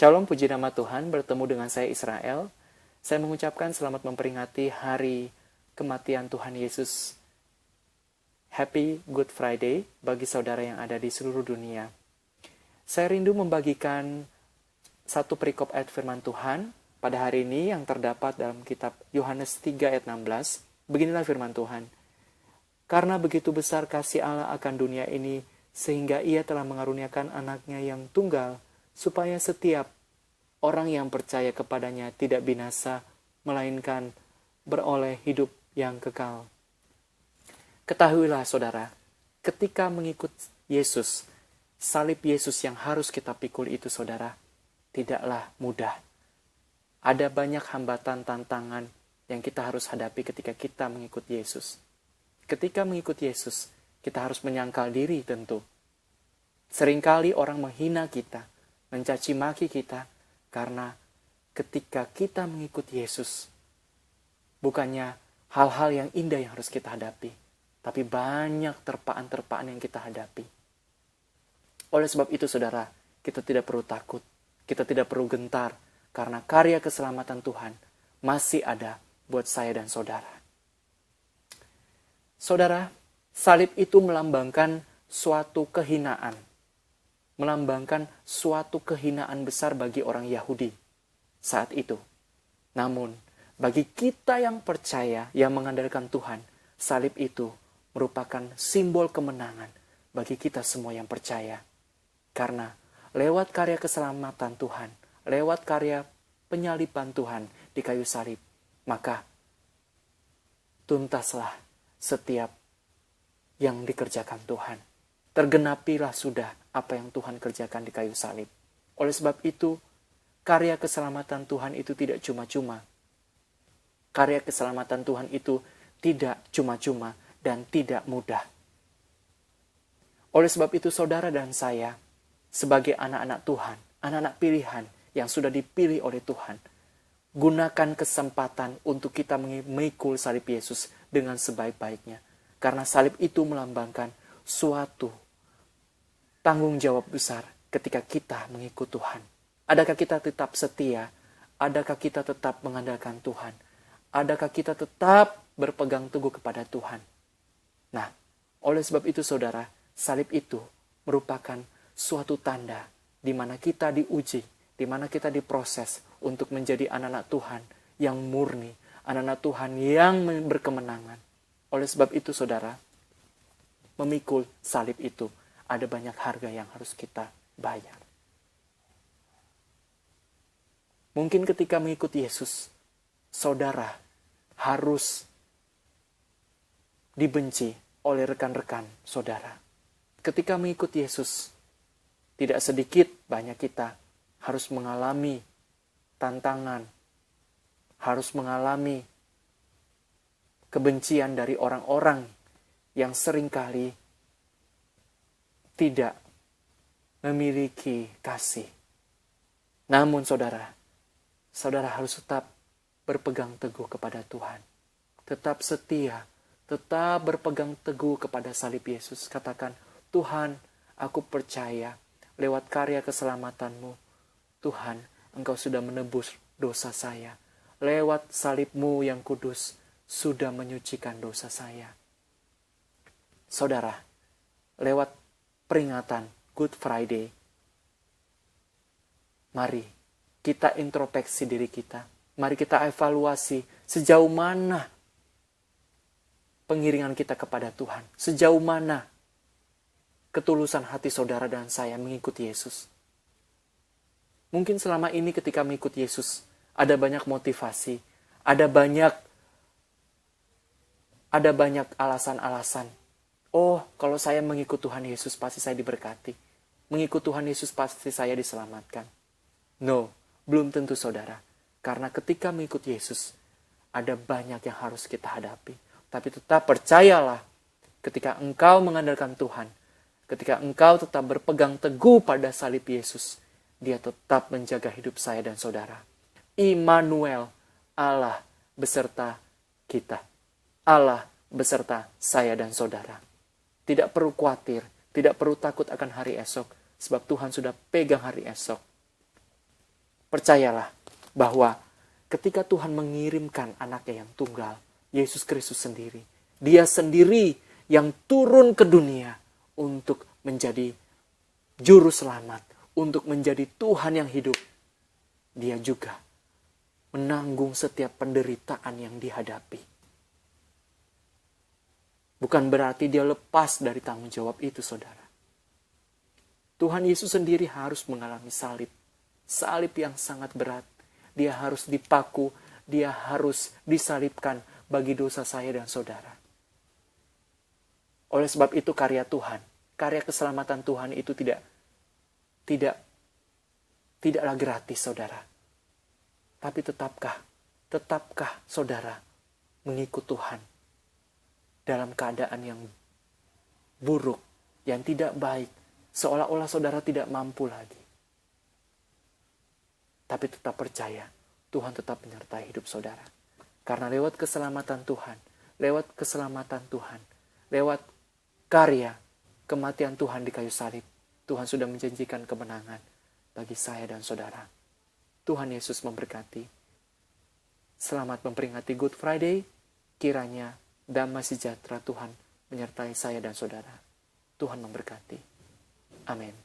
Shalom, puji nama Tuhan, bertemu dengan saya Israel. Saya mengucapkan selamat memperingati hari kematian Tuhan Yesus. Happy Good Friday bagi saudara yang ada di seluruh dunia. Saya rindu membagikan satu perikop ayat firman Tuhan pada hari ini yang terdapat dalam kitab Yohanes 3 ayat 16. Beginilah firman Tuhan. Karena begitu besar kasih Allah akan dunia ini, sehingga ia telah mengaruniakan anaknya yang tunggal, supaya setiap orang yang percaya kepadanya tidak binasa, melainkan beroleh hidup yang kekal. Ketahuilah saudara, ketika mengikut Yesus, salib Yesus yang harus kita pikul itu saudara, tidaklah mudah. Ada banyak hambatan tantangan yang kita harus hadapi ketika kita mengikut Yesus. Ketika mengikut Yesus, kita harus menyangkal diri tentu. Seringkali orang menghina kita, mencaci maki kita, karena ketika kita mengikut Yesus, bukannya hal-hal yang indah yang harus kita hadapi, tapi banyak terpaan-terpaan yang kita hadapi. Oleh sebab itu saudara, kita tidak perlu takut, kita tidak perlu gentar, karena karya keselamatan Tuhan masih ada buat saya dan saudara. Saudara, salib itu melambangkan suatu kehinaan. Melambangkan suatu kehinaan besar bagi orang Yahudi saat itu. Namun, bagi kita yang percaya, yang mengandalkan Tuhan, salib itu merupakan simbol kemenangan bagi kita semua yang percaya. Karena lewat karya keselamatan Tuhan, lewat karya penyaliban Tuhan di kayu salib, maka tuntaslah setiap yang dikerjakan Tuhan. Tergenapilah sudah apa yang Tuhan kerjakan di kayu salib. Oleh sebab itu, karya keselamatan Tuhan itu tidak cuma-cuma. Karya keselamatan Tuhan itu tidak cuma-cuma dan tidak mudah. Oleh sebab itu, saudara dan saya, sebagai anak-anak Tuhan, anak-anak pilihan yang sudah dipilih oleh Tuhan, gunakan kesempatan untuk kita memikul salib Yesus dengan sebaik-baiknya. Karena salib itu melambangkan suatu tanggung jawab besar ketika kita mengikut Tuhan. Adakah kita tetap setia? Adakah kita tetap mengandalkan Tuhan? Adakah kita tetap berpegang teguh kepada Tuhan? Nah, oleh sebab itu saudara, salib itu merupakan suatu tanda di mana kita diuji, di mana kita diproses untuk menjadi anak-anak Tuhan yang murni, anak-anak Tuhan yang berkemenangan. Oleh sebab itu saudara, memikul salib itu ada banyak harga yang harus kita bayar. Mungkin ketika mengikuti Yesus, saudara harus dibenci oleh rekan-rekan saudara. Ketika mengikuti Yesus, tidak sedikit banyak kita harus mengalami tantangan, harus mengalami kebencian dari orang-orang yang seringkali tidak memiliki kasih. Namun saudara harus tetap berpegang teguh kepada Tuhan. Tetap setia, tetap berpegang teguh kepada salib Yesus. Katakan, Tuhan, aku percaya lewat karya keselamatanmu, Tuhan, Engkau sudah menebus dosa saya. Lewat salib-Mu yang kudus, sudah menyucikan dosa saya. Saudara, lewat peringatan Good Friday, mari kita introspeksi diri kita. Mari kita evaluasi sejauh mana pengiringan kita kepada Tuhan. Sejauh mana ketulusan hati saudara dan saya mengikuti Yesus. Mungkin selama ini ketika mengikuti Yesus, ada banyak motivasi, ada banyak alasan-alasan. Oh, kalau saya mengikut Tuhan Yesus, pasti saya diberkati. Mengikut Tuhan Yesus, pasti saya diselamatkan. No, belum tentu saudara. Karena ketika mengikut Yesus, ada banyak yang harus kita hadapi. Tapi tetap percayalah, ketika engkau mengandalkan Tuhan, ketika engkau tetap berpegang teguh pada salib Yesus, Dia tetap menjaga hidup saya dan saudara. Immanuel, Allah beserta kita. Allah beserta saya dan saudara. Tidak perlu khawatir, tidak perlu takut akan hari esok, sebab Tuhan sudah pegang hari esok. Percayalah bahwa ketika Tuhan mengirimkan anaknya yang tunggal, Yesus Kristus sendiri, dia sendiri yang turun ke dunia untuk menjadi juru selamat, untuk menjadi Tuhan yang hidup. Dia juga menanggung setiap penderitaan yang dihadapi. Bukan berarti dia lepas dari tanggung jawab itu, saudara. Tuhan Yesus sendiri harus mengalami salib. Salib yang sangat berat. Dia harus dipaku, dia harus disalibkan bagi dosa saya dan saudara. Oleh sebab itu karya Tuhan, karya keselamatan Tuhan itu tidaklah gratis, saudara. Tapi tetapkah saudara mengikut Tuhan dalam keadaan yang buruk, yang tidak baik, seolah-olah saudara tidak mampu lagi. Tapi tetap percaya, Tuhan tetap menyertai hidup saudara. Karena lewat keselamatan Tuhan, lewat karya kematian Tuhan di kayu salib, Tuhan sudah menjanjikan kemenangan bagi saya dan saudara. Tuhan Yesus memberkati. Selamat memperingati Good Friday. Kiranya damai sejahtera Tuhan menyertai saya dan saudara. Tuhan memberkati. Amin.